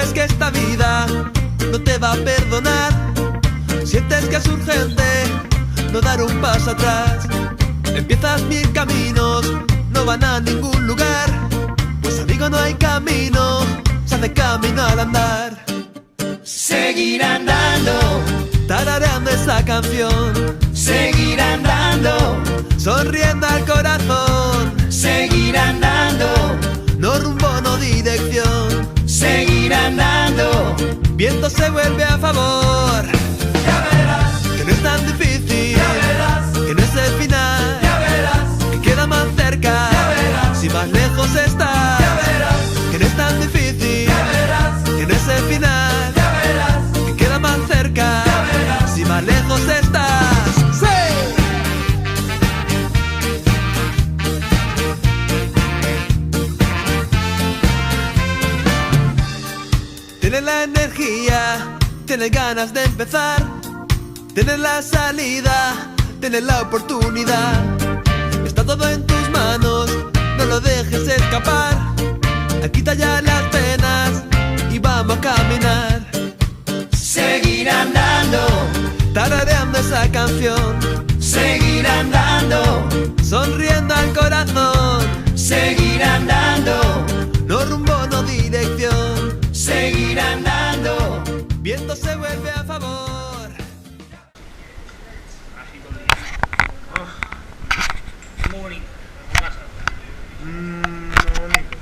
Sientes que esta vida no te va a perdonar, sientes que es urgente no dar un paso atrás. Empiezas mil caminos, no van a ningún lugar, pues amigo no hay camino, se hace camino al andar. Seguir andando, Tarareando esa canción, seguir andando, sonriendo al corazón, seguir andando, no rumbo, no dirección. seguir andando. Viento se vuelve a favor, Ya verás, que no es tan difícil, ya verás, que no es el final, ya verás, que queda más cerca, ya verás, si más lejos está. ya verás, Que no es tan difícil, ya verás, que no es el final, ya verás, que queda más cerca, ya verás. si más lejos estás. ¡Sí! Tienes la energía, tienes ganas de empezar, tienes la salida, tienes la oportunidad. Está todo en tus manos, no lo dejes escapar. Quita ya las penas y vamos a caminar. Seguir andando, Tarareando esa canción, seguir andando, sonriendo al corazón, seguir andando, no rumbo, no dirección. seguir andando. Viento se vuelve a favor. Morning.